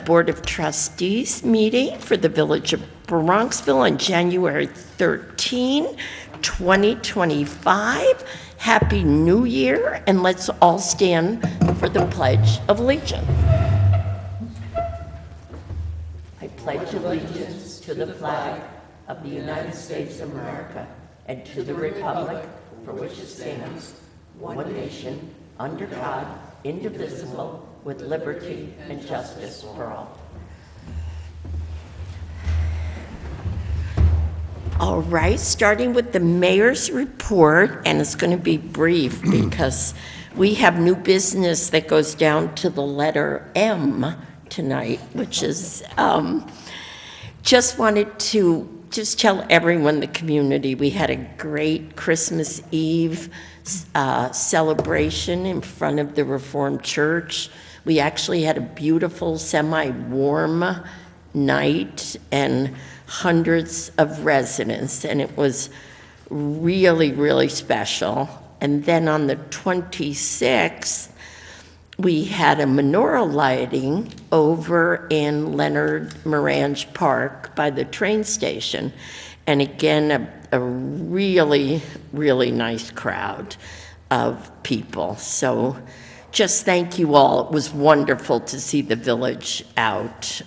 Board of Trustees meeting for the Village of Bronxville on January 13, 2025. Happy New Year, and let's all stand for the Pledge of Allegiance. I pledge allegiance to the flag of the United States of America and to the republic for which it stands, one nation, under God, indivisible, with liberty and justice for all. All right, starting with the mayor's report, and it's going to be brief because we have new business that goes down to the letter M tonight, which is, just wanted to just tell everyone in the community we had a great Christmas Eve celebration in front of the Reformed Church. We actually had a beautiful semi-warm night and hundreds of residents, and it was really, really special. And then on the 26th, we had a menorah lighting over in Leonard Morange Park by the train station. And again, a really, really nice crowd of people. So just thank you all. It was wonderful to see the village out.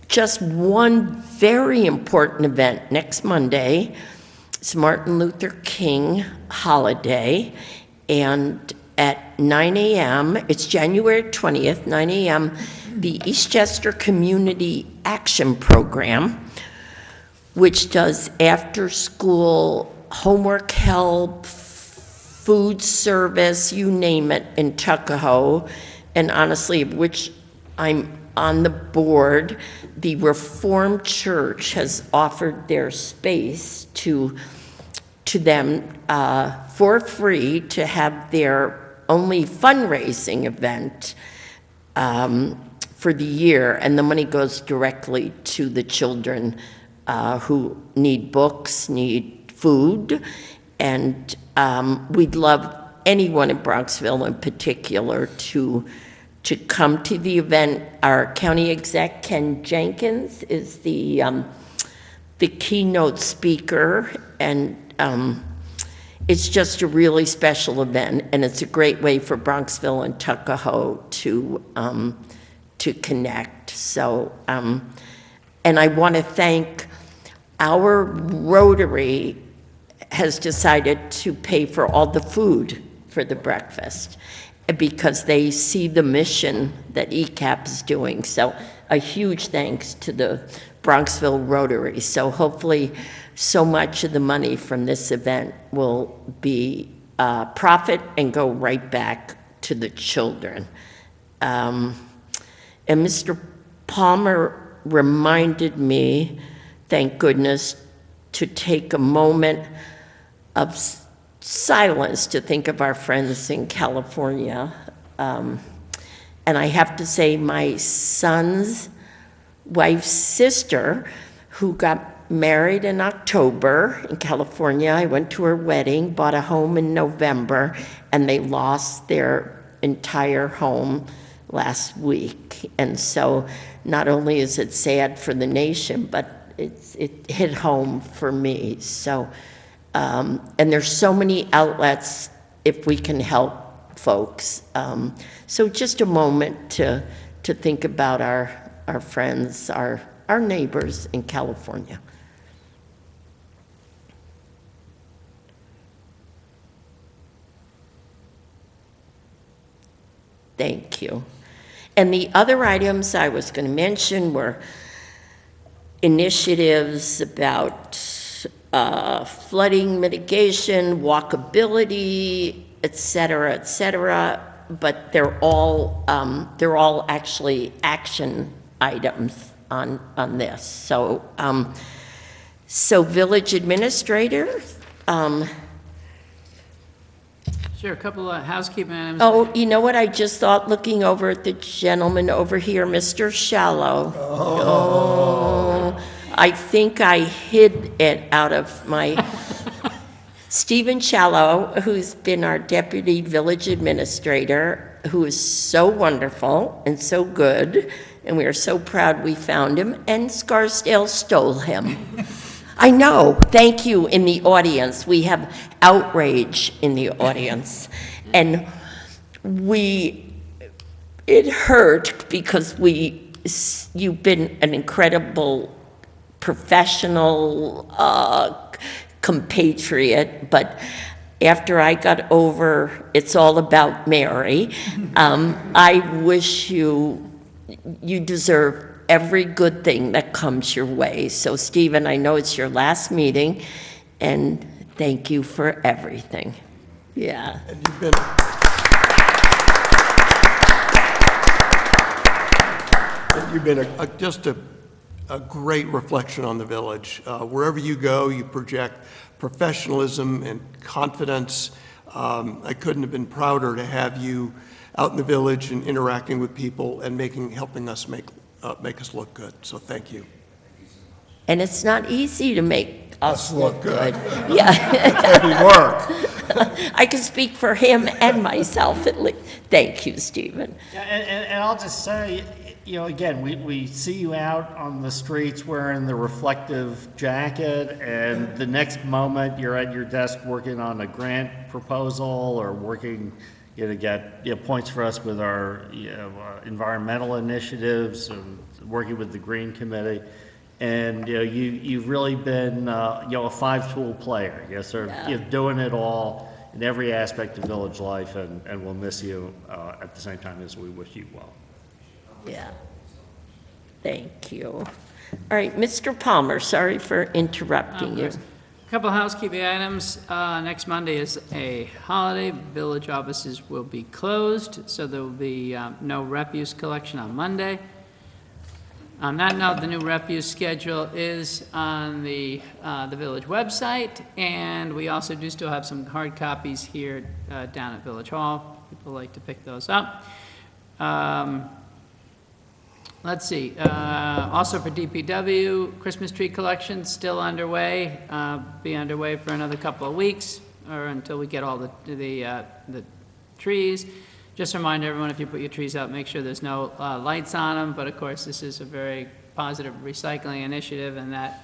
Just one very important event next Monday. It's Martin Luther King holiday, and at 9 a.m., it's January 20th, 9 a.m., the Eastchester Community Action Program, which does after-school homework help, food service, you name it, in Tuckahoe, and honestly, of which I'm on the board. The Reformed Church has offered their space to them for free to have their only fundraising event for the year, and the money goes directly to the children who need books, need food, and we'd love anyone in Bronxville in particular to come to the event. Our county exec, Ken Jenkins, is the keynote speaker, and it's just a really special event, and it's a great way for Bronxville and Tuckahoe to connect. So, and I want to thank our Rotary has decided to pay for all the food for the breakfast, because they see the mission that ECAP is doing. So a huge thanks to the Bronxville Rotary. So hopefully so much of the money from this event will be profit and go right back to the children. And Mr. Palmer reminded me, thank goodness, to take a moment of silence to think of our friends in California. And I have to say, my son's wife's sister, who got married in October in California, I went to her wedding, bought a home in November, and they lost their entire home last week. And so not only is it sad for the nation, but it hit home for me. So and there's so many outlets if we can help folks. So just a moment to think about our friends, our neighbors in California. Thank you. And the other items I was going to mention were initiatives about flooding mitigation, walkability, et cetera, but they're all actually action items on this. So, so village administrator. Sure, a couple of housekeeping items. Oh, you know what? I just thought, looking over at the gentleman over here, Mr. Shallow. Oh, I think I hid it out of my Stephen Shallow, who's been our deputy village administrator, who is so wonderful and so good, and we are so proud we found him, and Scarsdale stole him. I know, thank you in the audience. We have outrage in the audience. And it hurt because you've been an incredible professional compatriot, but after I got over It's All About Mary, I wish you deserve every good thing that comes your way. So Stephen, I know it's your last meeting, and thank you for everything. Yeah. And you've been just a great reflection on the village. Wherever you go, you project professionalism and confidence. I couldn't have been prouder to have you out in the village and interacting with people and helping us make us look good. So thank you. And it's not easy to make us look good. Yeah. Yeah. Heavy work. I can speak for him and myself at least. Thank you, Stephen. Yeah, and I'll just say, again, we see you out on the streets wearing the reflective jacket, and the next moment you're at your desk working on a grant proposal or working to get points for us with our environmental initiatives and working with the Green Committee. And you've really been a five-tool player. You're doing it all in every aspect of village life, and we'll miss you at the same time as we wish you well. Yeah. Thank you. All right, Mr. Palmer, sorry for interrupting you. A couple of housekeeping items. Next Monday is a holiday. Village offices will be closed, so there will be no refuse collection on Monday. On that note, the new refuse schedule is on the village website, and we also do still have some hard copies here down at Village Hall. People like to pick those up. Let's see, also for DPW, Christmas tree collection still underway, be underway for another couple of weeks, or until we get all the trees. Just remind everyone, if you put your trees out, make sure there's no lights on them, but of course this is a very positive recycling initiative, and that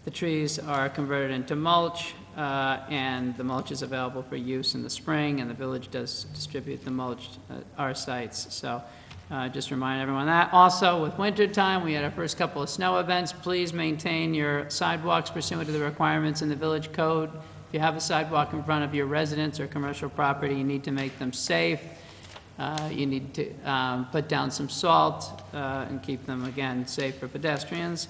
the trees are converted into mulch, and the mulch is available for use in the spring, and the village does distribute the mulch at our sites. So just remind everyone that. Also, with winter time, we had our first couple of snow events. Please maintain your sidewalks pursuant to the requirements in the village code. If you have a sidewalk in front of your residence or commercial property, you need to make them safe. You need to put down some salt and keep them, again, safe for pedestrians.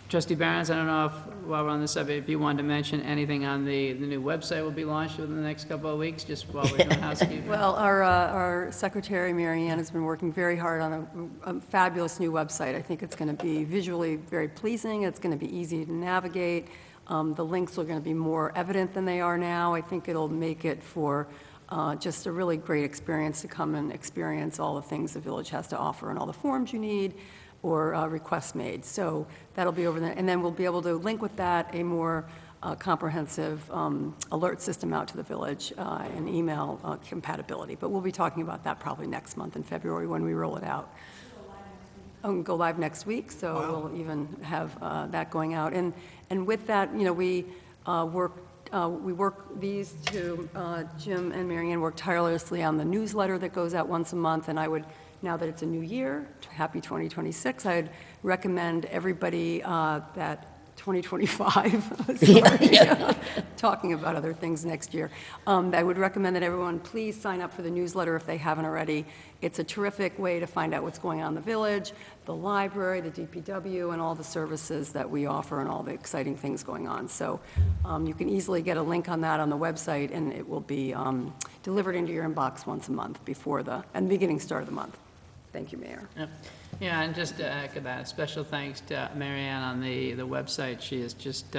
Trustee Barons, I don't know if, while we're on this subject, if you wanted to mention anything on the new website will be launched within the next couple of weeks, just while we're doing housekeeping. Well, our secretary, Mary Ann, has been working very hard on a fabulous new website. I think it's going to be visually very pleasing. It's going to be easy to navigate. The links are going to be more evident than they are now. I think it'll make it for just a really great experience to come and experience all the things the village has to offer and all the forms you need or requests made. So that'll be over there. And then we'll be able to link with that a more comprehensive alert system out to the village and email compatibility. But we'll be talking about that probably next month in February when we roll it out. Go live next week, so wow. We'll even have that going out. And with that, we work these two, Jim and Mary Ann work tirelessly on the newsletter that goes out once a month, and I would, now that it's a new year, happy 2026, I'd recommend everybody that 2025, sorry, talking about other things next year. I would recommend that everyone please sign up for the newsletter if they haven't already. It's a terrific way to find out what's going on in the village, the library, the DPW, and all the services that we offer and all the exciting things going on. So you can easily get a link on that on the website, and it will be delivered into your inbox once a month before the beginning start of the month. Thank you, Mayor. Yep. Yeah, and just to echo that, special thanks to Mary Ann on the website. She is just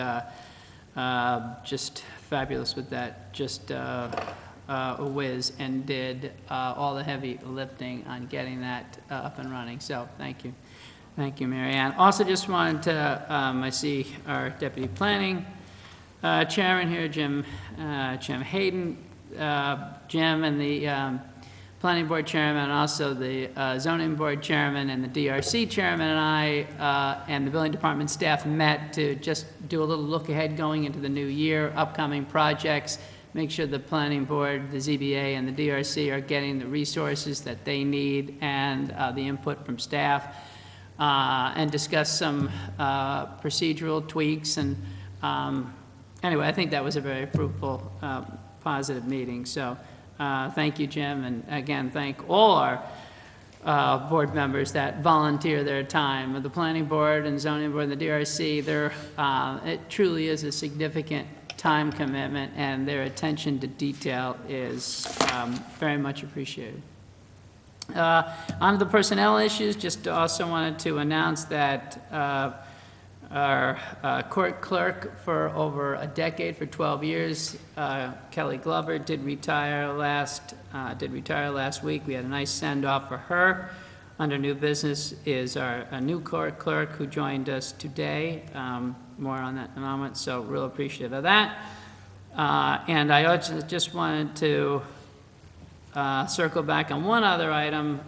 fabulous with that, just a whiz, and did all the heavy lifting on getting that up and running. So thank you. Thank you, Mary Ann. Also just wanted to, I see our Deputy Planning Chairman here, Jim Hayden, Jim and the planning board chairman, and also the zoning board chairman and the DRC chairman and I and the building department staff met to just do a little look ahead going into the new year, upcoming projects, make sure the planning board, the ZBA, and the DRC are getting the resources that they need and the input from staff, and discuss some procedural tweaks. And anyway, I think that was a very fruitful, positive meeting. So thank you, Jim, and again, thank all our board members that volunteer their time. The planning board and zoning board and the DRC, it truly is a significant time commitment, and their attention to detail is very much appreciated. On the personnel issues, just also wanted to announce that our court clerk for over a decade, for 12 years, Kelly Glover, did retire last week. We had a nice send-off for her. Under new business is a new court clerk who joined us today. More on that in a moment, so real appreciative of that. And I also just wanted to circle back on one other item,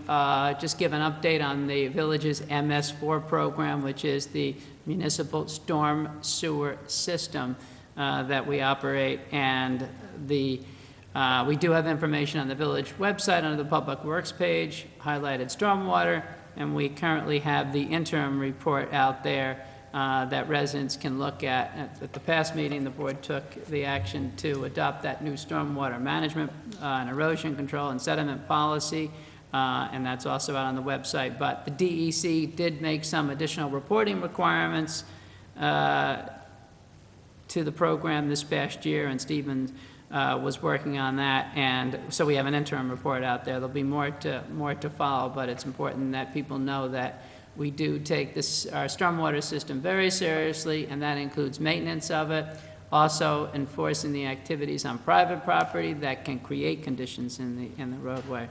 just give an update on the village's MS4 program, which is the municipal storm sewer system that we operate. And we do have information on the village website under the Public Works page, highlighted stormwater, and we currently have the interim report out there that residents can look at. At the past meeting, the board took the action to adopt that new stormwater management and erosion control and sediment policy, and that's also out on the website. But the DEC did make some additional reporting requirements to the program this past year, and Stephen was working on that, and so we have an interim report out there. There'll be more to follow, but it's important that people know that we do take our stormwater system very seriously, and that includes maintenance of it, also enforcing the activities on private property that can create conditions in the roadway.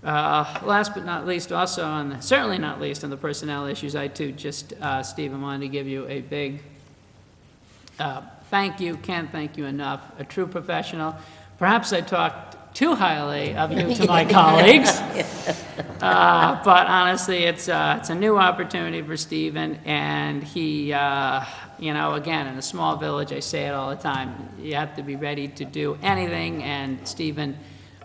Last but not least, also certainly not least on the personnel issues, I too just, Stephen, wanted to give you a big thank you. Can't thank you enough. A true professional. Perhaps I talked too highly of you to my colleagues. But honestly, it's a new opportunity for Stephen, and he, again, in a small village, I say it all the time, you have to be ready to do anything, and Stephen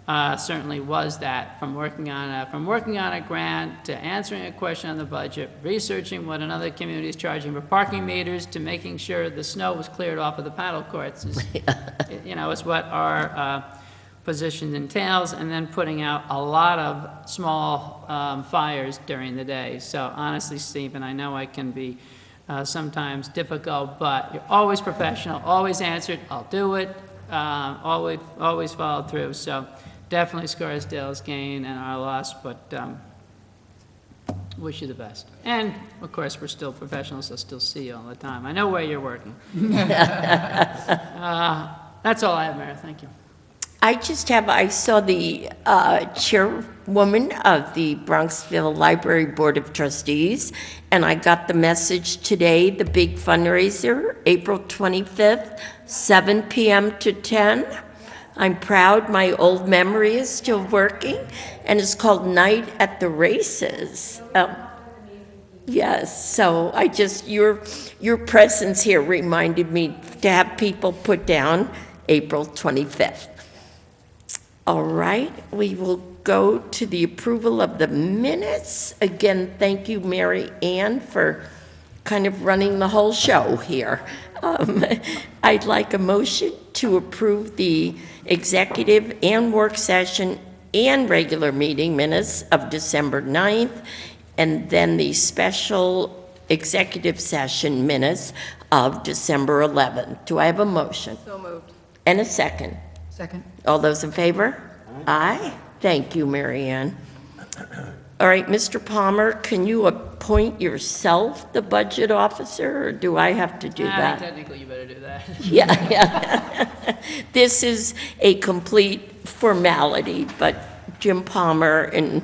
certainly was that, from working on a grant, to answering a question on the budget, researching what another community is charging for parking meters, to making sure the snow was cleared off of the paddle courts, is what our position entails, and then putting out a lot of small fires during the day. So honestly, Stephen, I know I can be sometimes difficult, but you're always professional, always answered, I'll do it, always followed through. So definitely Scarsdale's gain and our loss, but wish you the best. And of course, we're still professionals, so still see you all the time. I know where you're working. That's all I have, Mayor. Thank you. I saw the chairwoman of the Bronxville Library Board of Trustees, and I got the message today, the big fundraiser, April 25th, 7 p.m. to 10. I'm proud my old memory is still working, and it's called Night at the Races. Yes, so your presence here reminded me to have people put down April 25th. All right, we will go to the approval of the minutes. Again, thank you, Mary Ann, for kind of running the whole show here. I'd like a motion to approve the executive and work session and regular meeting minutes of December 9th, and then the special executive session minutes of December 11th. Do I have a motion? So moved. And a second? Second. All those in favor? Aye. Thank you, Mary Ann. All right, Mr. Palmer, can you appoint yourself the budget officer, or do I have to do that? Technically, you better do that. Yeah. This is a complete formality, but Jim Palmer and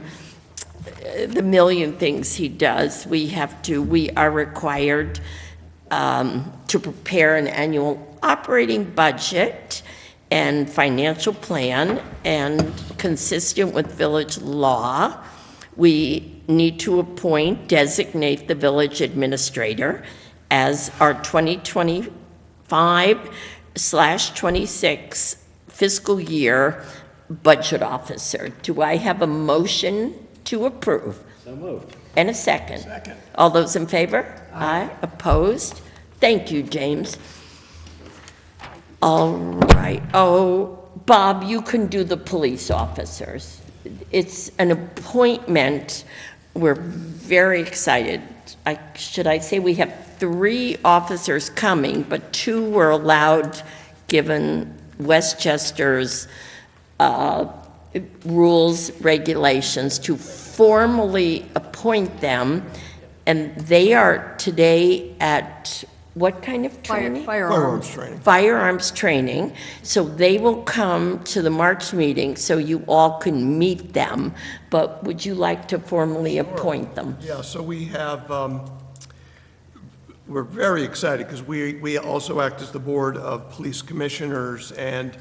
the million things he does, we are required to prepare an annual operating budget, and financial plan, and consistent with village law, we need to designate the village administrator as our 2025/26 fiscal year budget officer. Do I have a motion to approve? So moved. And a second? Second. All those in favor? Aye. Opposed? Thank you, James. All right. Oh, Bob, you can do the police officers. It's an appointment. We're very excited. Should I say we have 3 officers coming, but 2 were allowed, given Westchester's rules, regulations, to formally appoint them. And they are today at what kind of training? Firearms training. Firearms training. So they will come to the March meeting so you all can meet them. But would you like to formally appoint them? Yeah, so we have, we're very excited because we also act as the Board of Police Commissioners, and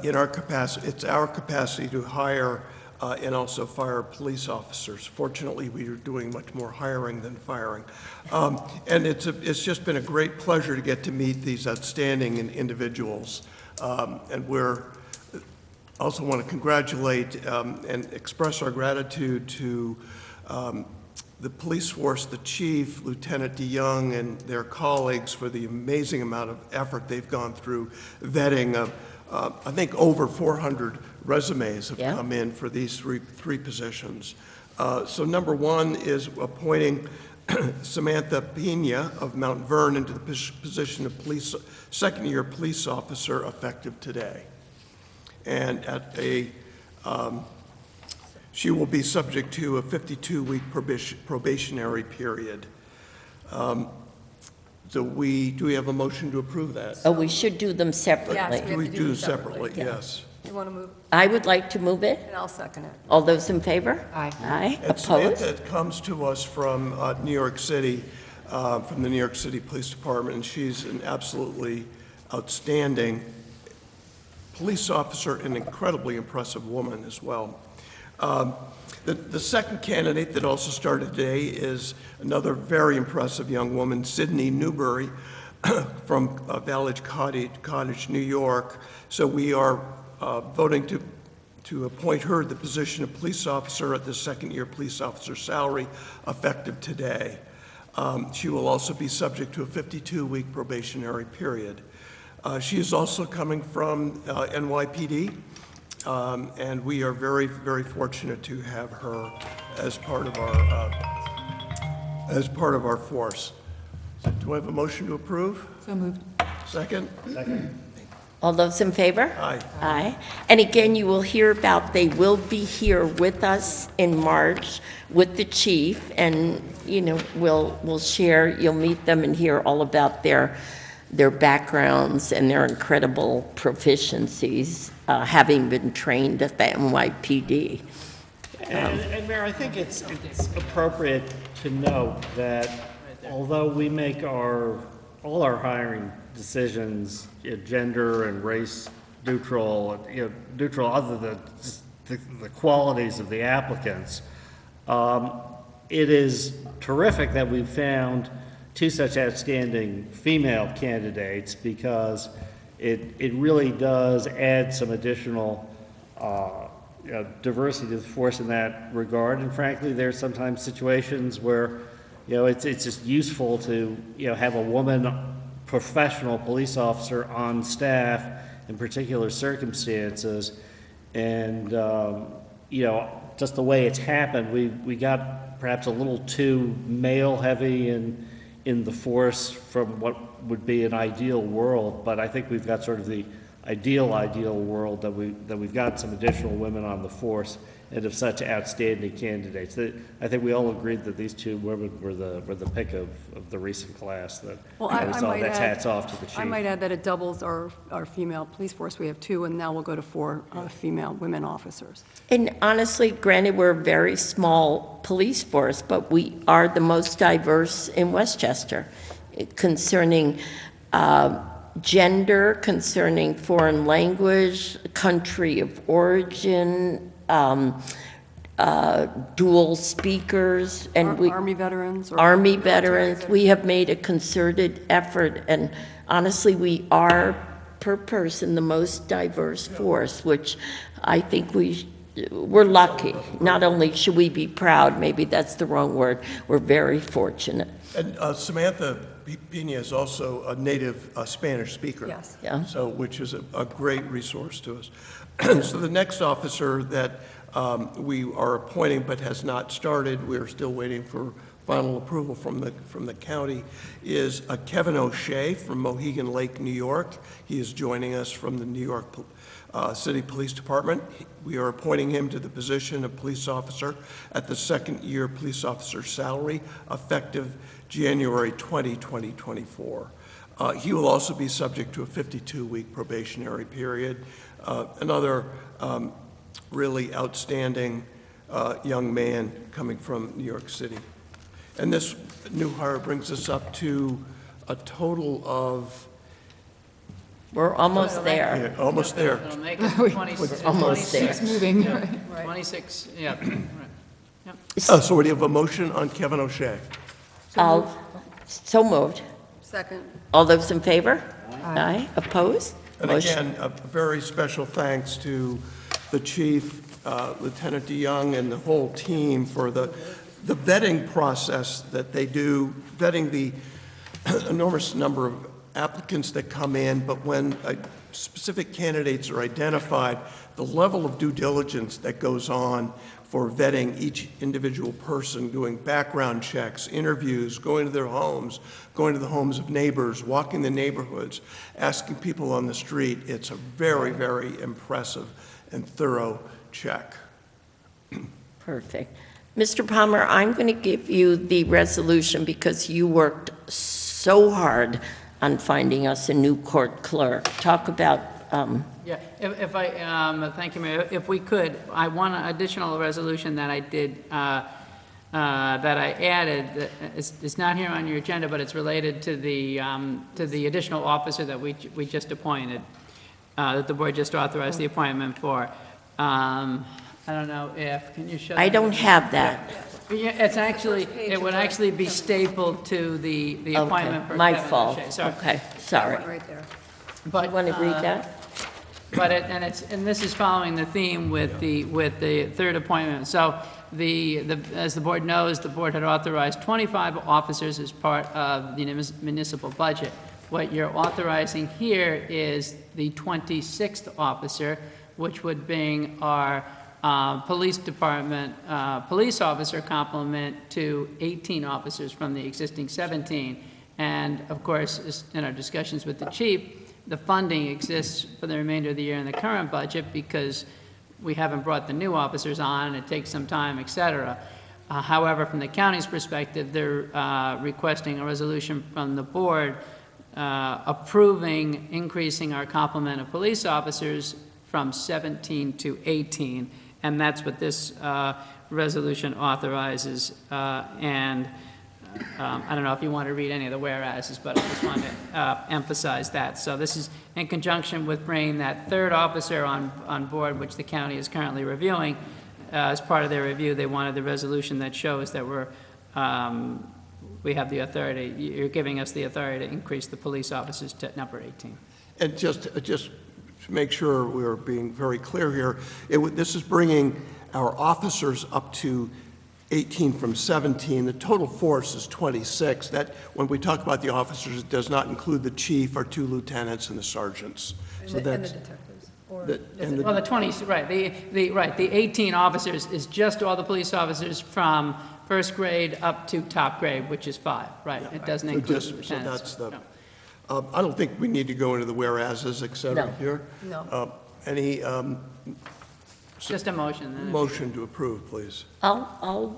in our capacity, it's our capacity to hire and also fire police officers. Fortunately, we are doing much more hiring than firing. And it's just been a great pleasure to get to meet these outstanding individuals. And we're also want to congratulate and express our gratitude to the police force, the chief, Lieutenant DeYoung, and their colleagues for the amazing amount of effort they've gone through vetting I think over 400 resumes have come in for these three positions. So number 1 is appointing Samantha Pena of Mount Vernon into the position of second-year police officer effective today. And she will be subject to a 52-week probationary period. Do we have a motion to approve that? Oh, we should do them separately. Yes, we have We to do do them separately, separately, yeah. yes. You want to move, I would like to move it. and I'll second it. All those in favor? Aye. Aye. And Opposed? Samantha comes to us from New York City, from the New York City Police Department, and she's an absolutely outstanding police officer, an incredibly impressive woman as well. The second candidate that also started today is another very impressive young woman, Sydney Newberry, from Village Cottage, New York. So we are voting to appoint her to the position of police officer at the second-year police officer salary effective today. She will also be subject to a 52-week probationary period. She is also coming from NYPD. And we are very, very fortunate to have her as part of our force. So do I have a motion to approve? So moved. Second? Second. All those in favor? Aye. Aye. And again, you will hear they will be here with us in March with the chief, and, we'll share, you'll meet them and hear all about their backgrounds and their incredible proficiencies, having been trained at the NYPD. And Mayor, I think it's appropriate to note that although we make all our hiring decisions gender and race neutral, neutral other than just the qualities of the applicants, it is terrific that we've found 2 such outstanding female candidates, because it really does add some additional diversity to the force in that regard. And frankly, there's sometimes situations where, it's just useful to, have a woman professional police officer on staff in particular circumstances. And, just the way it's happened, we got perhaps a little too male-heavy in the force from what would be an ideal world, but I think we've got sort of the ideal world that we've got some additional women on the force, and of such outstanding candidates. I think we all agreed that these 2 women were the pick of the recent class. That's hats off to the chief. I might add that it doubles our female police force. We have 2, and now we'll go to 4 female women officers. And honestly, granted, we're a very small police force, but we are the most diverse in Westchester concerning gender concerning foreign language, country of origin, dual speakers, and we... Army veterans? or Army military veterans, we have made a concerted effort, and honestly, we are, per person, the most diverse force, which I think we're lucky. Not only should we be proud, maybe that's the wrong word, we're very fortunate. And Samantha Pena is also a native Spanish speaker. Yes. Yeah. So, which is a great resource to us. So the next officer that we are appointing but has not started, we're still waiting for final approval from the county, is Kevin O'Shea from Mohegan Lake, New York. He is joining us from the New York City Police Department. We are appointing him to the position of police officer at the second-year police officer salary, effective January 20, 2024. He will also be subject to a 52-week probationary period. Another really outstanding young man coming from New York City. And this new hire brings us up to a total of... We're almost there. Yeah, almost there. It'll make it 26. Almost there. 26, Moving, yeah, right. 26, yeah, right. Yep. So we have a motion on Kevin O'Shea. So moved. Second. All those in favor? Aye. Opposed? And Motion- again, a very special thanks to the chief, Lieutenant DeYoung, and the whole team for the vetting process that they do, vetting the enormous number of applicants that come in, but when specific candidates are identified, the level of due diligence that goes on for vetting each individual person, doing background checks, interviews, going to their homes, going to the homes of neighbors, walking the neighborhoods, asking people on the street. It's a very, very impressive and thorough check. Perfect. Mr. Palmer, I'm going to give you the resolution because you worked so hard on finding us a new court clerk. Talk about, Yeah, if I, thank you, Mayor. If we could, I want an additional resolution that I did, that I added. That it's not here on your agenda, but it's related to the additional officer that we just appointed, that the board just authorized the appointment for. I don't know if, can you show? I don't have that. Yeah, it's actually, it would actually be stapled to the appointment for My Kevin fault. O'Shea. Sorry. Okay, sorry. Right there. But, You want to read that? But and this is following the theme with the third appointment. So as the board knows, the board had authorized 25 officers as part of the municipal budget. What you're authorizing here is the 26th officer, which would bring our police department police officer complement to 18 officers from the existing 17. And of course, in our discussions with the chief, the funding exists for the remainder of the year in the current budget because we haven't brought the new officers on, it takes some time, et cetera. However, from the county's perspective, they're requesting a resolution from the board approving increasing our complement of police officers from 17 to 18, and that's what this resolution authorizes. I don't know if you want to read any of the whereases, but I just wanted to emphasize that. So this is in conjunction with bringing that third officer on board, which the county is currently reviewing. As part of their review, they wanted the resolution that shows that we have the authority, you're giving us the authority to increase the police officers to number 18. And just to make sure we're being very clear here, this is bringing our officers up to 18 from 17. The total force is 26. That, when we talk about the officers, it does not include the chief, our 2 lieutenants, and the sergeants. So that's... Well, the 20, right, the 18 officers is just all the police officers from first grade up to top grade, which is 5, right? It doesn't include the lieutenants. So that's the... I don't think we need to go into the whereases, et cetera, No. here. No. Any Just a motion, then. motion to approve, please? I'll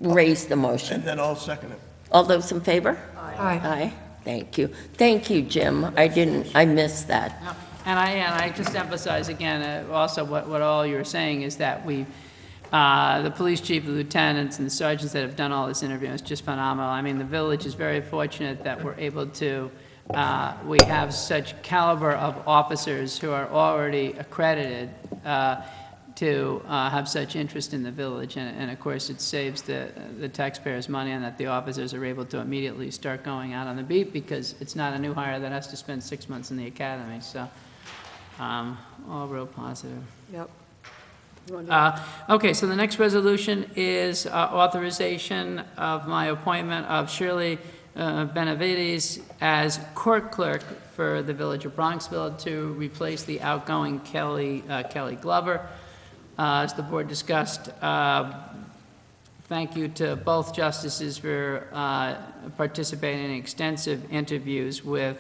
raise the motion. And then I'll second it. All those in favor? Aye. Aye. Thank you. Thank you, Jim. I missed that. No, and I just emphasize again, also what all you're saying is that the police chief, the lieutenants, and the sergeants that have done all this interviewing is just phenomenal. I mean, the village is very fortunate that we're able to we have such caliber of officers who are already accredited to have such interest in the village. And of course, it saves the taxpayers money, and that the officers are able to immediately start going out on the beat, because it's not a new hire that has to spend 6 months in the academy. So all real positive. Yep. Okay, so the next resolution is authorization of my appointment of Shirley Benavides as court clerk for the village of Bronxville to replace the outgoing Kelly Glover. As the board discussed, thank you to both justices for participating in extensive interviews with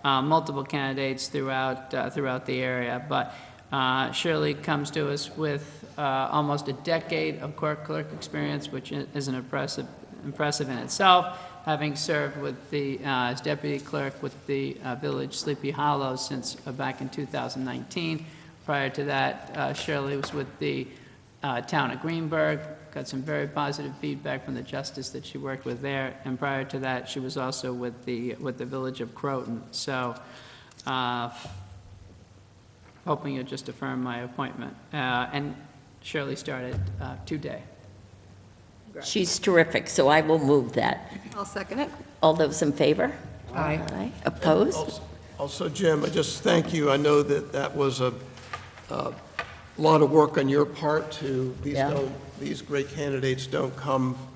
multiple candidates throughout the area. But Shirley comes to us with almost a decade of court clerk experience, which is an impressive in itself, having served with as deputy clerk with the village Sleepy Hollow since back in 2019. Prior to that, Shirley was with the town of Greenberg, got some very positive feedback from the justice that she worked with there, and prior to that, she was also with the village of Croton. So, hoping you'll just affirm my appointment. And Shirley started today. She's terrific, so I will move that. I'll second it. All those in favor? Aye. Opposed? Also, Jim, I just thank you. I know that was a lot of work on your part to, these great candidates don't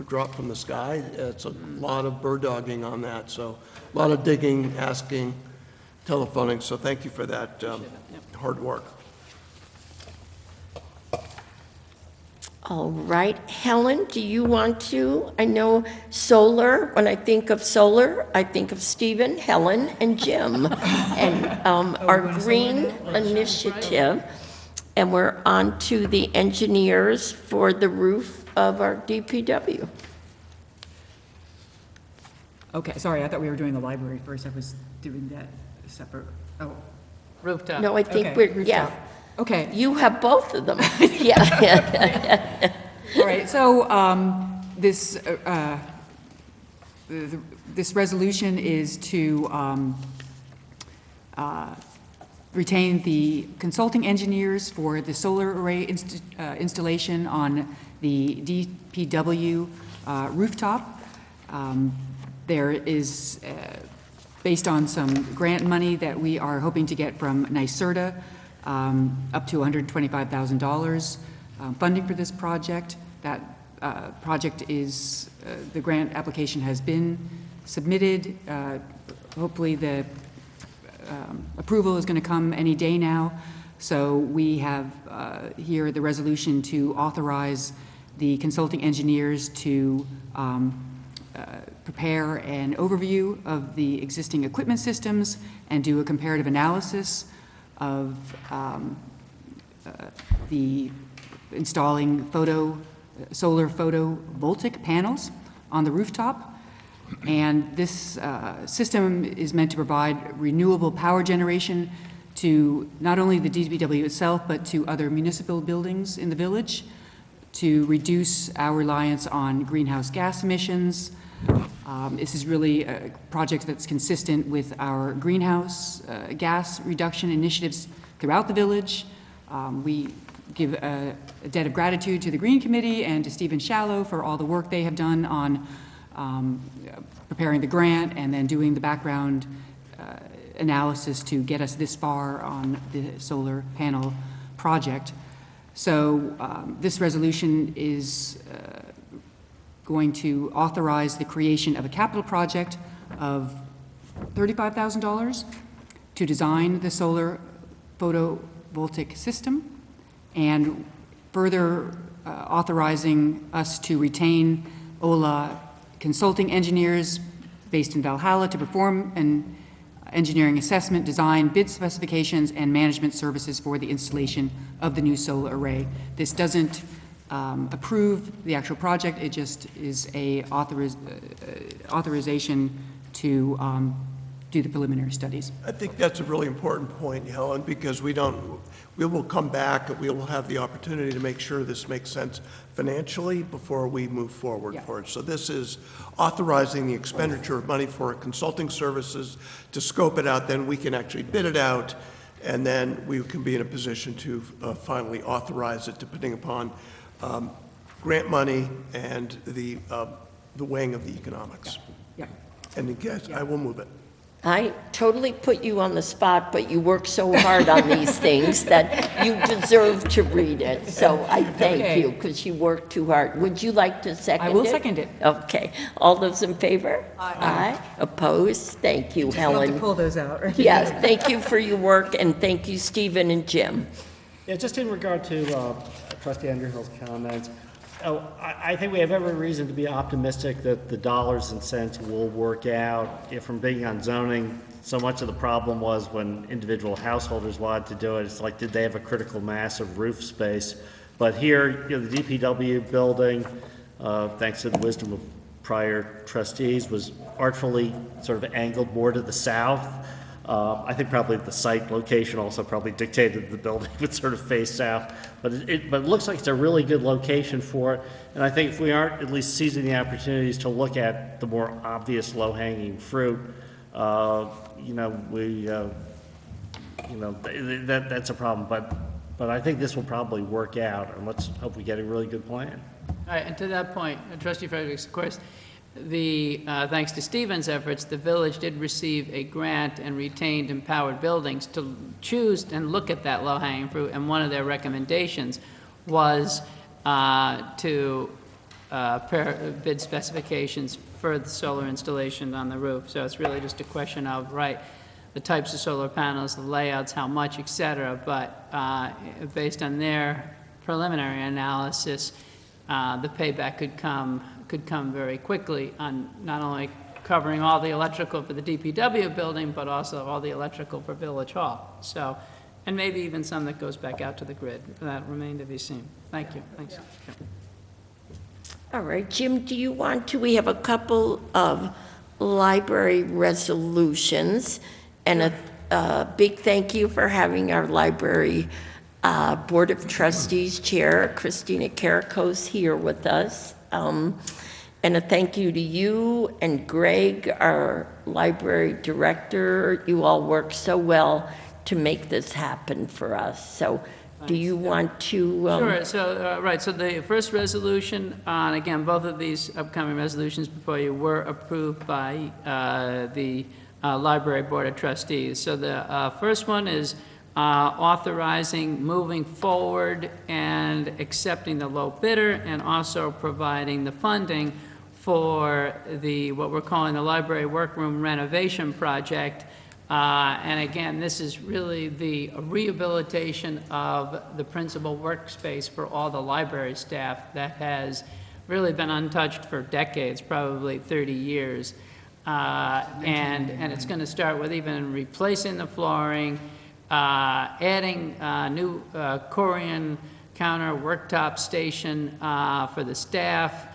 drop from the sky. It's a lot of bird dogging on that, so a lot of digging, asking, telephoning, so thank you for that hard work. All right, Helen, do you want to? I know solar, when I think of solar, I think of Stephen, Helen, and Jim, and our green initiative. And we're on to the engineers for the roof of our DPW. Okay, sorry, I thought we were doing the library first. I was doing that separate. Oh, Rooftop. No, I think okay, we're, yeah. rooftop. Okay, You have both of them, yeah. all right, so this resolution is to retain the consulting engineers for the solar array installation on the DPW rooftop. There is, based on some grant money that we are hoping to get from NYSERDA, up to $125,000 funding for this project. That project is, the grant application has been submitted. Hopefully the approval is going to come any day now. So we have here the resolution to authorize the consulting engineers to prepare an overview of the existing equipment systems and do a comparative analysis of the installing solar photovoltaic panels on the rooftop. And this system is meant to provide renewable power generation to not only the DPW itself, but to other municipal buildings in the village, to reduce our reliance on greenhouse gas emissions. This is really a project that's consistent with our greenhouse gas reduction initiatives throughout the village. We give a debt of gratitude to the Green Committee and to Stephen Shallow for all the work they have done on preparing the grant and then doing the background analysis to get us this far on the solar panel project. So this resolution is going to authorize the creation of a capital project of $35,000 to design the solar photovoltaic system, and further authorizing us to retain OLA consulting engineers based in Valhalla to perform an engineering assessment, design, bid specifications, and management services for the installation of the new solar array. This doesn't approve the actual project, it just is a authorization to do the preliminary studies. I think that's a really important point, Helen, because we will come back, and we will have the opportunity to make sure this makes sense financially before we move forward Yeah. for it. So this is authorizing the expenditure of money for consulting services to scope it out, then we can actually bid it out, and then we can be in a position to finally authorize it, depending upon grant money and the weighing of the economics. Yeah. And again, I will move it. I totally put you on the spot, but you work so hard on these things that you deserve to read it. So I thank Okay. you, because you work too hard. Would you like to second it? I will second it. Okay. All those in favor? Aye. Opposed? Thank you, Helen. pull those out, right? Yes, thank you for your work, and thank you, Stephen and Jim. Yeah, just in regard to trustee Underhill's comments, I think we have every reason to be optimistic that the dollars and cents will work out. If from being on zoning, so much of the problem was when individual householders wanted to do it, it's like, did they have a critical mass of roof space? But here, the DPW building, thanks to the wisdom of prior trustees, was artfully sort of angled more to the south. I think probably the site location also probably dictated the building would sort of face south, but it looks like it's a really good location for it. And I think if we aren't at least seizing the opportunities to look at the more obvious low-hanging fruit, that's a problem. But I think this will probably work out, and let's hope we get a really good plan. All right, and to that point, Trustee Fredericks, of course, thanks to Stephen's efforts, the village did receive a grant and retained empowered buildings to choose and look at that low-hanging fruit, and one of their recommendations was to bid specifications for the solar installation on the roof. So it's really just a question of, right, the types of solar panels, the layouts, how much, et cetera, but based on their preliminary analysis, the payback could come very quickly on not only covering all the electrical for the DPW building, but also all the electrical for Village Hall. So, and maybe even some that goes back out to the grid. That remained to be seen. Thank you. Thanks. All right, Jim, do you want to, we have a couple of library resolutions, and a big thank you for having our library Board of Trustees Chair, Christina Carricos, here with us. And a thank you to you and Greg, our library director. You all work so well to make this happen for us. So do you want to? Sure. So, right. So the first resolution, and again, both of these upcoming resolutions before you were approved by the Library Board of Trustees. So the first one is authorizing moving forward and accepting the low bidder, and also providing the funding for what we're calling the library workroom renovation project. And again, this is really the rehabilitation of the principal workspace for all the library staff that has really been untouched for decades, probably 30 years. And it's going to start with even replacing the flooring, adding new Corian counter worktop station for the staff.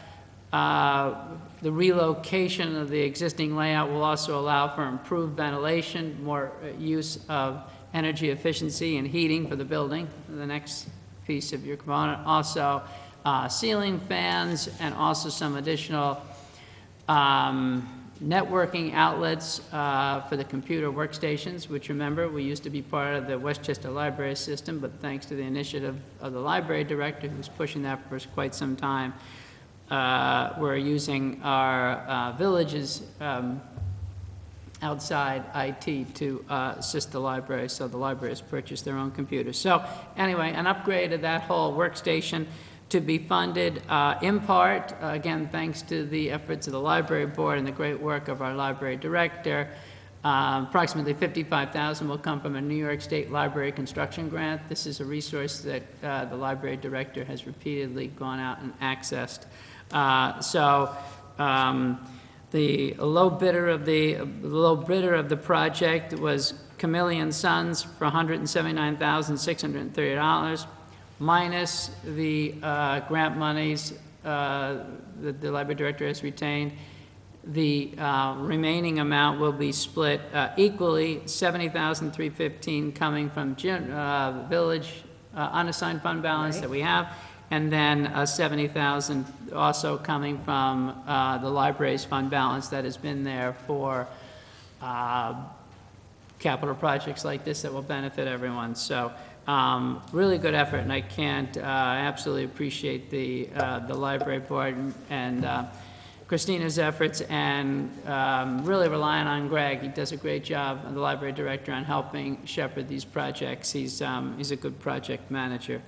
The relocation of the existing layout will also allow for improved ventilation, more use of energy efficiency and heating for the building, the next piece of your component. Also, ceiling fans, and also some additional networking outlets for the computer workstations, which, remember, we used to be part of the Westchester Library System, but thanks to the initiative of the library director, who's pushing that for quite some time, we're using our village's outside IT to assist the library, so the library has purchased their own computers. So anyway, an upgrade of that whole workstation to be funded in part, again, thanks to the efforts of the library board and the great work of our library director. Approximately $55,000 will come from a New York State Library construction grant. This is a resource that the library director has repeatedly gone out and accessed. The low bidder of the project was Camillion Sons for $179,630, minus the grant monies that the library director has retained. The remaining amount will be split equally, $70,315 coming from village unassigned fund balance that we have, and then $70,000 also coming from the library's fund balance that has been there for capital projects like this that will benefit everyone. So really good effort, and I can't absolutely appreciate the library board and Christina's efforts, and really relying on Greg. He does a great job, the library director, on helping shepherd these projects. He's a good project manager.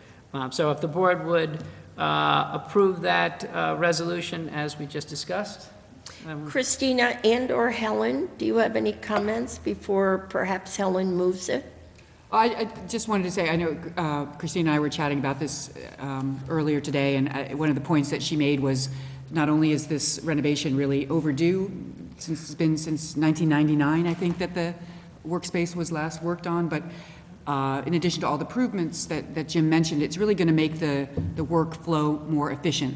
So if the board would approve that resolution as we just discussed. Christina and/or Helen, do you have any comments before perhaps Helen moves it? I just wanted to say, I know Christine and I were chatting about this earlier today, and one of the points that she made was not only is this renovation really overdue, since it's been since 1999, I think, that the workspace was last worked on, but in addition to all the improvements that Jim mentioned, it's really going to make the workflow more efficient,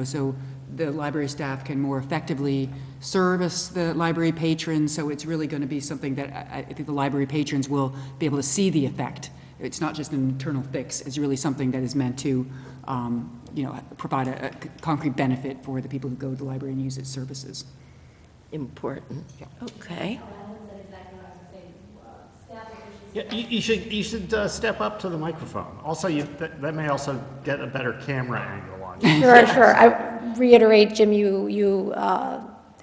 so the library staff can more effectively service the library patrons, so it's really going to be something that I think the library patrons will be able to see the effect. It's not just an internal fix, it's really something that is meant to provide a concrete benefit for the people who go to the library and use its services. Important. Okay. Yeah, you should step up to the microphone. Also, that may also get a better camera angle on you. Sure. I reiterate, Jim, you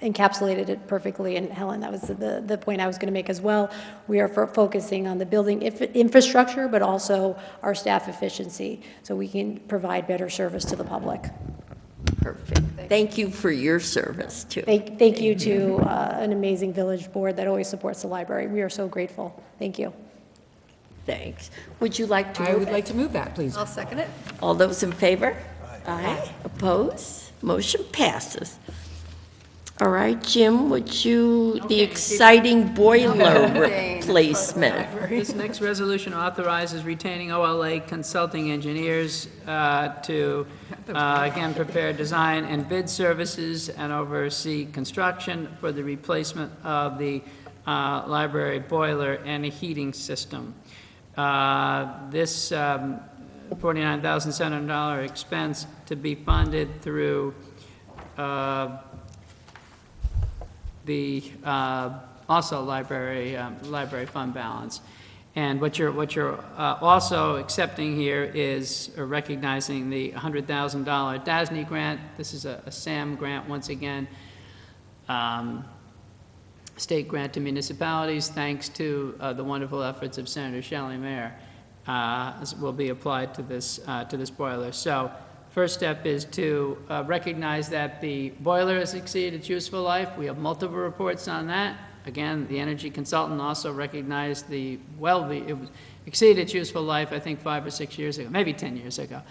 encapsulated it perfectly, and Helen, that was the point I was going to make as well. We are focusing on the building infrastructure, but also our staff efficiency, so we can provide better service to the public. Perfect. Thank you for your service, too. Thank you to an amazing village board that always supports the library. We are so grateful. Thank you. Thanks. Would you like to move I would it? like to move that, please. I'll second it. All those in favor? Aye. Opposed? Motion passes. All right, Jim, would you, the exciting boiler replacement? This next resolution authorizes retaining OLA consulting engineers to, again, prepare design and bid services and oversee construction for the replacement of the library boiler and a heating system. This $49,700 expense to be funded through the also library fund balance. And what you're also accepting here is recognizing the $100,000 DASNY grant. This is a SAM grant, once again, state grant to municipalities, thanks to the wonderful efforts of Senator Shelley Mayer, will be applied to this boiler. So first step is to recognize that the boiler has exceeded its useful life. We have multiple reports on that. Again, the energy consultant also recognized it exceeded its useful life, I think 5 or 6 years ago, maybe 10 years ago.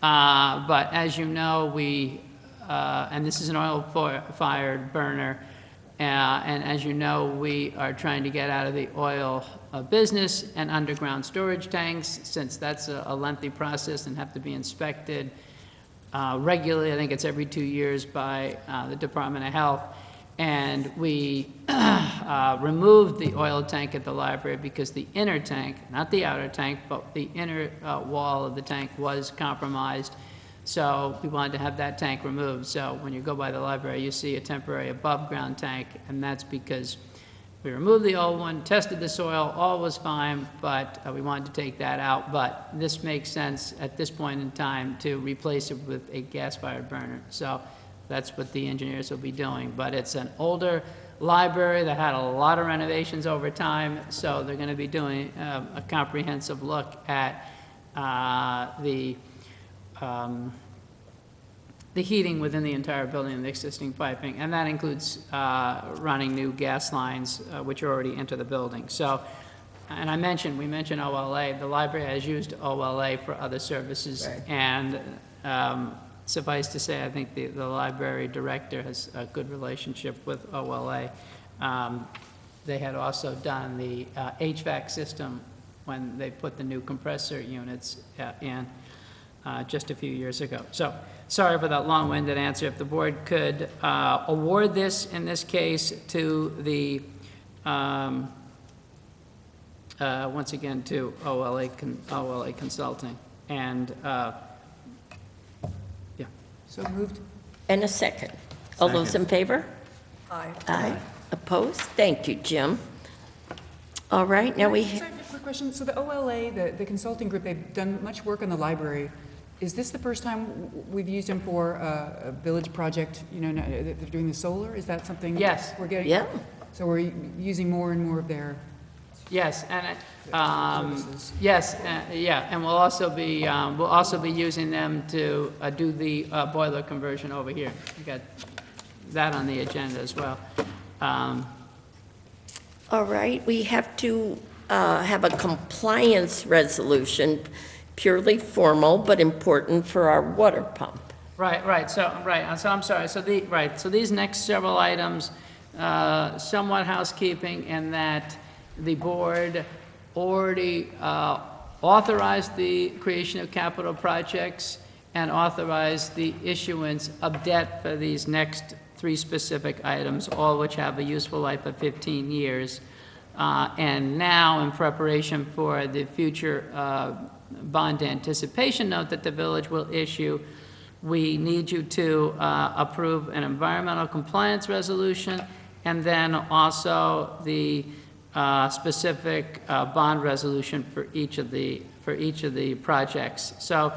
But as you know, and this is an oil-fired burner, and as you know, we are trying to get out of the oil business and underground storage tanks, since that's a lengthy process and have to be inspected regularly. I think it's every 2 years by the Department of Health. And we removed the oil tank at the library because the inner tank, not the outer tank, but the inner wall of the tank was compromised. So we wanted to have that tank removed. So when you go by the library, you see a temporary above-ground tank, and that's because we removed the old one, tested the soil, all was fine, but we wanted to take that out. But this makes sense at this point in time to replace it with a gas-fired burner. So that's what the engineers will be doing. But it's an older library that had a lot of renovations over time, so they're going to be doing a comprehensive look at the heating within the entire building and the existing piping, and that includes running new gas lines, which are already into the building. So, and we mentioned OLA. The library has used OLA for other services, right. And suffice to say, I think the library director has a good relationship with OLA. They had also done the HVAC system when they put the new compressor units in. just a few years ago. So, sorry for that long-winded answer. If the board could award this, in this case, to the, once again, to OLA Consulting. And, yeah. So moved. And a second. All those in favor? Aye. Aye. Opposed? Thank you, Jim. All right, now we, Sorry, a quick question. So the OLA, the consulting group, they've done much work on the library. Is this the first time we've used them for a village project, you know, they're doing the solar? Is that something? Yes. We're getting? yeah, So we're using more and more of their Yes, and, services? yes, yeah, and we'll also be using them to do the boiler conversion over here. We got that on the agenda as well. all right, we have to have a compliance resolution, purely formal but important for our water pump. Right, so I'm sorry, so these next several items, somewhat housekeeping in that the board already authorized the creation of capital projects and authorized the issuance of debt for these next 3 specific items, all which have a useful life of 15 years. And now, in preparation for the future bond anticipation note that the village will issue, we need you to approve an environmental compliance resolution and then also the specific bond resolution for each of the projects. So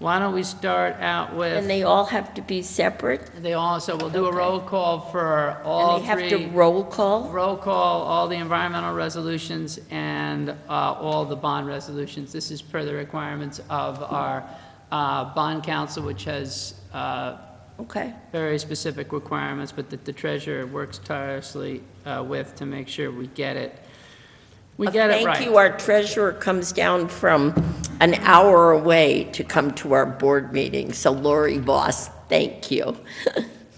why don't we start out with, And they all have to be separate? so we'll do a Okay. roll call for all And they have three. to roll call? Roll call, all the environmental resolutions and all the bond resolutions. This is per the requirements of our bond council, which has Okay. very specific requirements, but that the treasurer works tirelessly with to make sure we get it. We get it right. Thank you, our treasurer comes down from an hour away to come to our board meeting, so Lori Voss, thank you.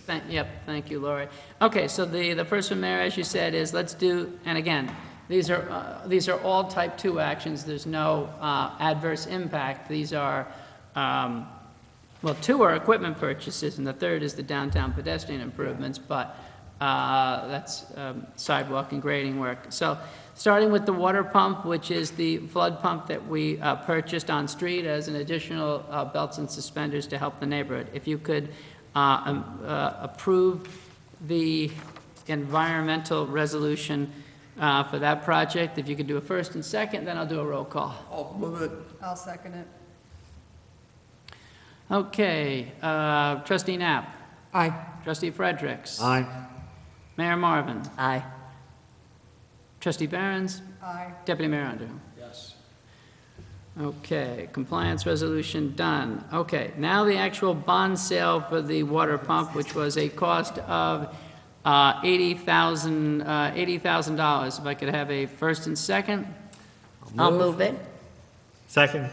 Yep, thank you, Lori. Okay, so the first one, Mayor, as you said, is let's do, and again, these are all type 2 actions. There's no adverse impact. These are, well, 2 are equipment purchases, and the third is the downtown pedestrian improvements, but that's sidewalk and grading work. So starting with the water pump, which is the flood pump that we purchased on street as an additional belts and suspenders to help the neighborhood. If you could approve the environmental resolution for that project, if you could do a first and second, then I'll do a roll call. I'll move it. I'll second it. Okay, trustee Knapp, Aye. trustee Fredericks. Aye. Mayor Marvin, Aye. trustee Behrens, Aye. deputy mayor Underhill. Yes. Okay, compliance resolution done. Okay, now the actual bond sale for the water pump, which was a cost of $80,000. If I could have a first and second? I'll move it. Second.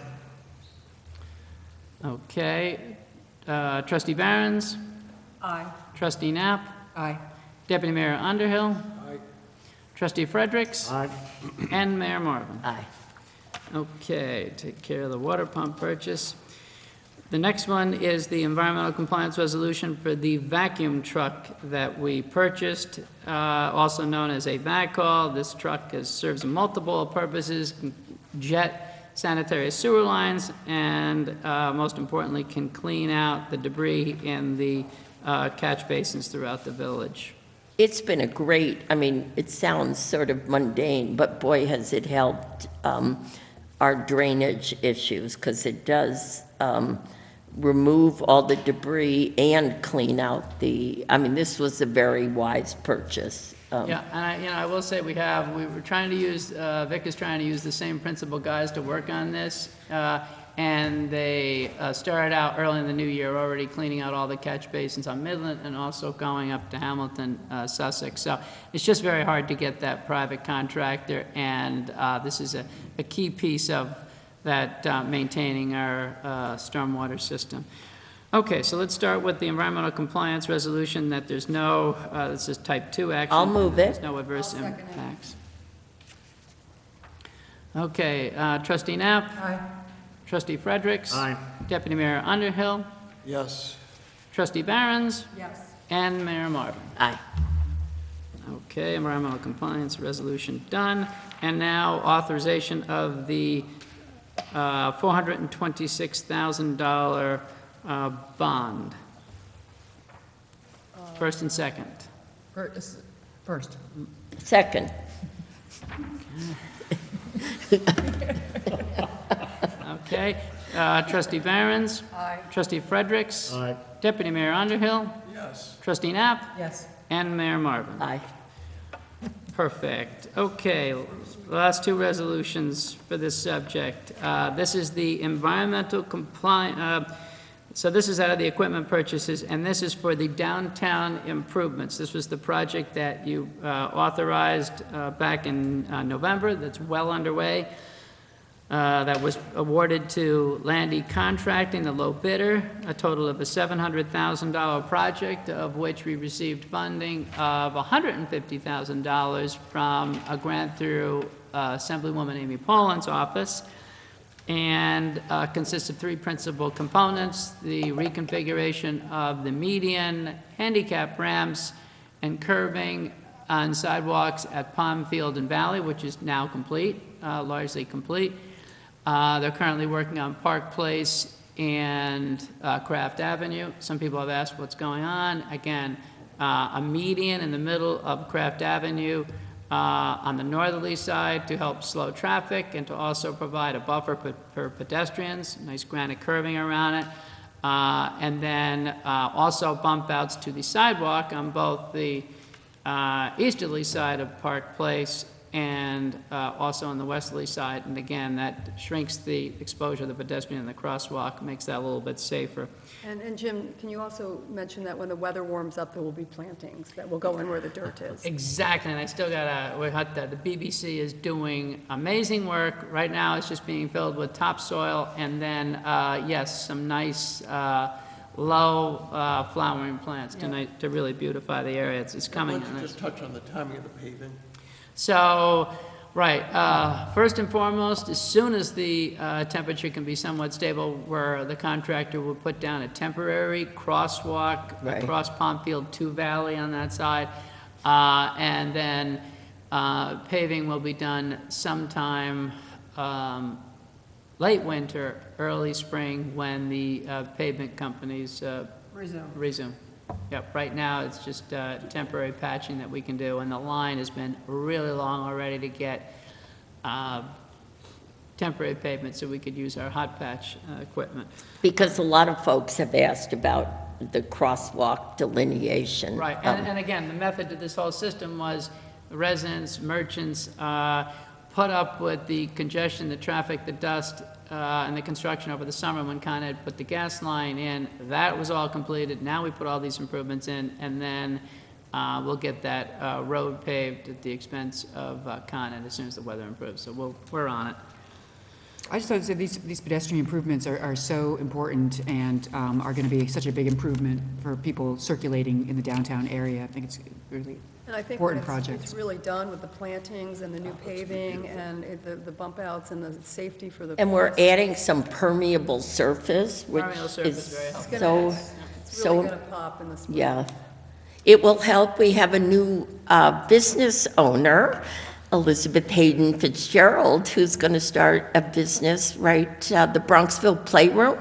Okay, trustee Behrens, Aye. trustee Knapp, Aye. deputy mayor Underhill, trustee Fredericks, Aye. and Mayor Marvin. Aye. Okay, take care of the water pump purchase. The next one is the environmental compliance resolution for the vacuum truck that we purchased, also known as a backhaul. This truck serves multiple purposes, can jet sanitary sewer lines, and most importantly, can clean out the debris in the catch basins throughout the village. It's been a great, I mean, it sounds sort of mundane, but boy, has it helped our drainage issues, because it does remove all the debris and clean out I mean, this was a very wise purchase. Yeah, and I will say we were trying to use, Vic is trying to use the same principal guys to work on this, and they started out early in the new year already cleaning out all the catch basins on Midland and also going up to Hamilton, Sussex. So it's just very hard to get that private contractor, and this is a key piece of that maintaining our stormwater system. Okay, so let's start with the environmental compliance resolution that there's no, this is type 2 action. I'll move it. There's no adverse I'll second it. impacts. Okay, trustee Knapp, Aye. trustee Fredericks. Aye. Deputy Mayor Underhill, Yes. Trustee Barron's, Yes. and Mayor Marvin. Aye. Okay, environmental compliance resolution done. And now authorization of the $426,000 bond. First and second. First. Second. Okay, Trustee Barron's. Aye. Trustee Fredericks. Aye. Deputy Mayor Underhill. Yes. Trustee Knapp. Yes. And Mayor Marvin. Aye. Perfect. Okay, last two resolutions for this subject. This is the environmental compliance, so this is out of the equipment purchases, and this is for the downtown improvements. This was the project that you authorized back in November, that's well underway. That was awarded to Landy Contracting, the low bidder, a total of a $700,000 project, of which we received funding of $150,000 from a grant through Assemblywoman Amy Pollan's office, and consists of three principal components: the reconfiguration of the median, handicap ramps, and curbing on sidewalks at Palm Field and Valley, which is now complete, largely complete. They're currently working on Park Place and Craft Avenue. Some people have asked what's going on. Again, a median in the middle of Craft Avenue on the northerly side to help slow traffic and to also provide a buffer for pedestrians, nice granite curving around it. And then also bump outs to the sidewalk on both the easterly side of Park Place and also on the westerly side. And again, that shrinks the exposure of the pedestrian in the crosswalk, makes that a little bit safer. And Jim, can you also mention that when the weather warms up, there will be plantings that will go in where the dirt is? Exactly, and I still got the BBC is doing amazing work. Right now, it's just being filled with topsoil, and then, yes, some nice low flowering plants to really beautify the area. It's coming. Why don't you just touch on the timing of the paving? So, right, first and foremost, as soon as the temperature can be somewhat stable, where the contractor will put down a temporary crosswalk Right. across Palm Field to Valley on that side, and then paving will be done sometime late winter, early spring, when the pavement companies resume. Yep, right now, it's just temporary patching that we can do, and the line has been really long already to get temporary pavement so we could use our hot patch equipment. Because a lot of folks have asked about the crosswalk delineation. Right, and again, the method to this whole system was residents, merchants, put up with the congestion, the traffic, the dust, and the construction over the summer when Con Ed put the gas line in. That was all completed. Now we put all these improvements in, and then we'll get that road paved at the expense of Con Ed as soon as the weather improves. So we're on it. I just thought that these pedestrian improvements are so important and are going to be such a big improvement for people circulating in the downtown area. I think it's really And I think when important project. it's really done with the plantings and the new paving and the bump outs and the safety for the. And we're adding some permeable surface, which Permeable surface is very helpful. so, It's really so, gonna pop in the spring. yeah. It will help. We have a new business owner, Elizabeth Hayden Fitzgerald, who's going to start a business right, the Bronxville Playroom,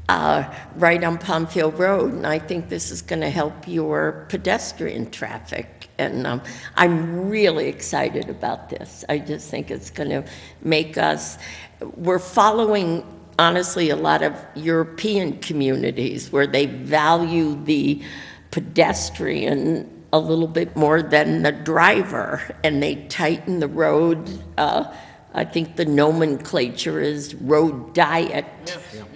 right on Palm Field Road. And I think this is going to help your pedestrian traffic. And I'm really excited about this. I just think it's going to make us, we're following, honestly, a lot of European communities where they value the pedestrian a little bit more than the driver, and they tighten the road. I think the nomenclature is road diet,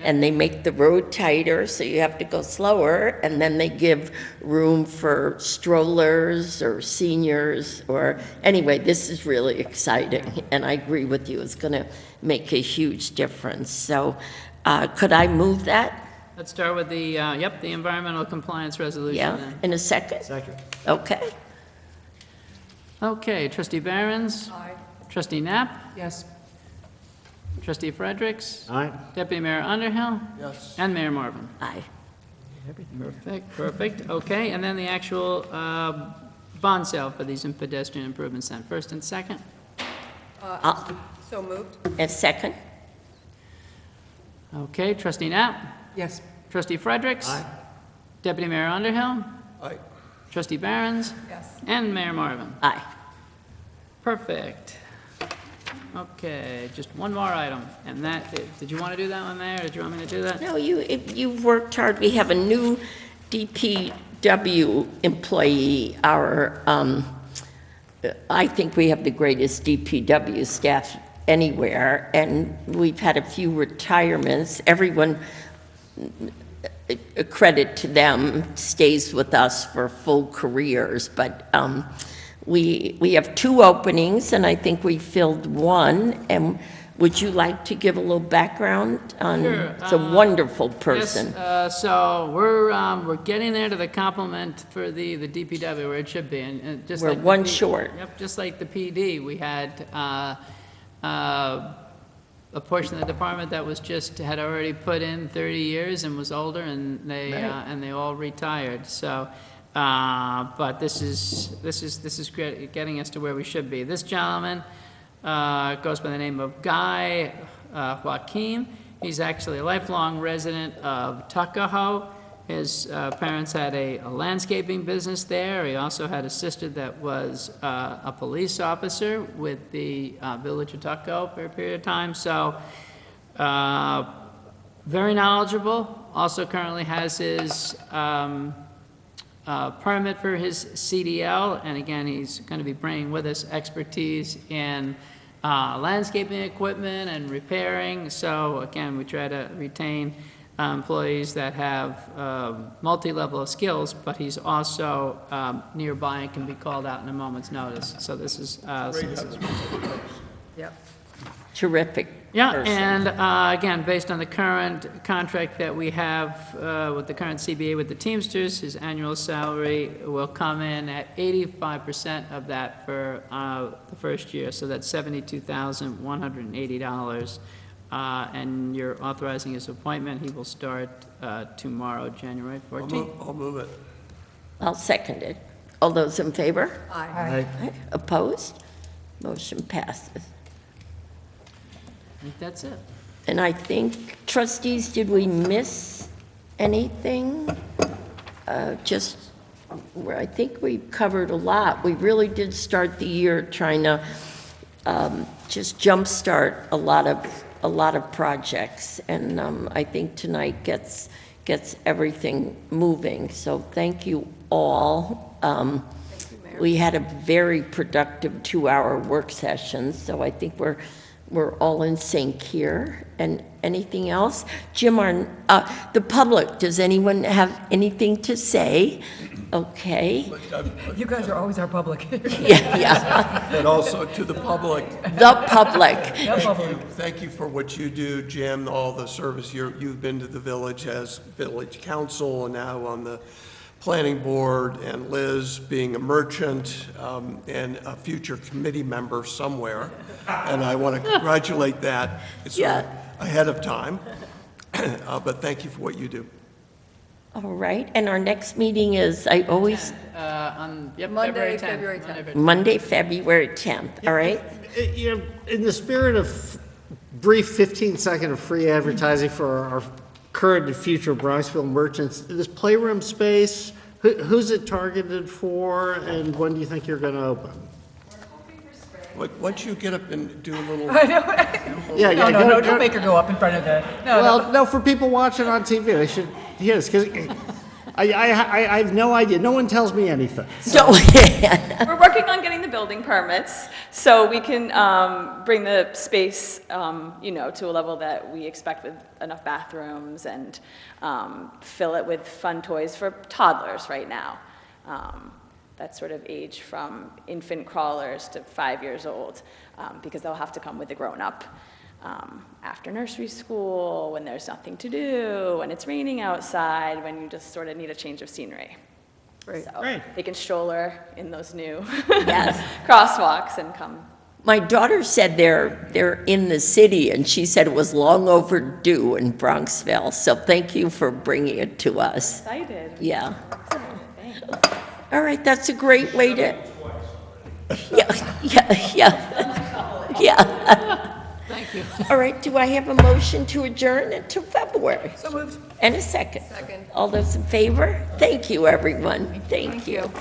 and they make the road tighter, so you have to go slower, and then they give room for strollers or seniors, or, anyway, this is really exciting, and I agree with you, it's gonna make a huge difference. So, could I move that? Let's start with the, the environmental compliance resolution. Yeah, then. in a second? Second. Okay. Okay, Trustee Barron's. Aye. Trustee Knapp. Yes. Trustee Fredericks? Aye. Deputy Mayor Underhill? Yes. And Mayor Marvin? Aye. Perfect, okay, and then the actual bond sale for these pedestrian improvements then, first and second? So moved. A second? Okay, Trustee Knapp? Yes. Trustee Fredericks? Aye. Deputy Mayor Underhill? Aye. Trustee Barons? Yes. And Mayor Marvin? Aye. Perfect. Okay, just one more item, and that, did you want to do that one, Mayor, or did you want me to do that? No, you've worked hard. We have a new DPW employee. I think we have the greatest DPW staff anywhere, and we've had a few retirements. Everyone, a credit to them, stays with us for full careers, but we have 2 openings, and I think we filled 1. And would you like to give a little background on? Sure, It's a wonderful person. Yes, so we're getting there to the complement for the DPW where it should be, and just We're like the one short. Yep, just like the PD, we had a portion of the department that was had already put in 30 years and was older, and they all retired. So, but this is great, getting us to where we should be. This gentleman goes by the name of Guy Joaquin. He's actually a lifelong resident of Tuckahoe. His parents had a landscaping business there. He also had a sister that was a police officer with the village of Tuckahoe for a period of time. So, very knowledgeable. Also currently has his permit for his CDL, and again, he's going to be bringing with us expertise in landscaping equipment and repairing. So again, we try to retain employees that have multi-level of skills, but he's also nearby and can be called out in a moment's notice. So this is Yep. Terrific yeah, person. and again, based on the current contract that we have with the current CBA with the Teamsters, his annual salary will come in at 85% of that for the first year, so that's $72,180. And you're authorizing his appointment. He will start tomorrow, January 14th. I'll move it. I'll second it. All those in favor? Aye. Opposed? Motion passes. I think that's it. And I think, trustees, did we miss anything? I think we covered a lot. We really did start the year trying to just jumpstart a lot of projects, and I think tonight gets everything moving. So thank you all. We had a very productive 2-hour work session, so I think we're all in sync here. And anything else? Jim, the public, does anyone have anything to say? Okay. You guys are always our public. Yeah. And also to the public, The public. thank you for what you do, Jim, all the service you've been to the village as village council and now on the planning board, and Liz being a merchant and a future committee member somewhere. And I want to congratulate that. It's ahead of time. But thank you for what you do. All right, and our next meeting is, I always, Monday, February February 10th. 10th. Monday, February 10th, all right? You know, in the spirit of brief 15-second of free advertising for our current and future Bronxville merchants, this playroom space, who's it targeted for, and when do you think you're going to open? Once you get up and do a little, No, don't make her go up in front of the, No, for people watching on TV, they should hear this, because I have no idea. No one tells me anything. We're working on getting the building permits, so we can bring the space, to a level that we expect with enough bathrooms and fill it with fun toys for toddlers right now. That sort of age from infant crawlers to 5 years old, because they'll have to come with a grown-up after nursery school, when there's nothing to do, when it's raining outside, when you just sort of need a change of scenery. Great. So they can stroller in those new crosswalks and come My daughter said they're in the city, and she said it was long overdue in Bronxville, so thank you for bringing it to us. Excited. Yeah. All right, that's a great way to... Yeah. Thank you. All right, do I have a motion to adjourn until February? So moved. And a second. Second. All those in favor? Thank you, everyone. Thank you.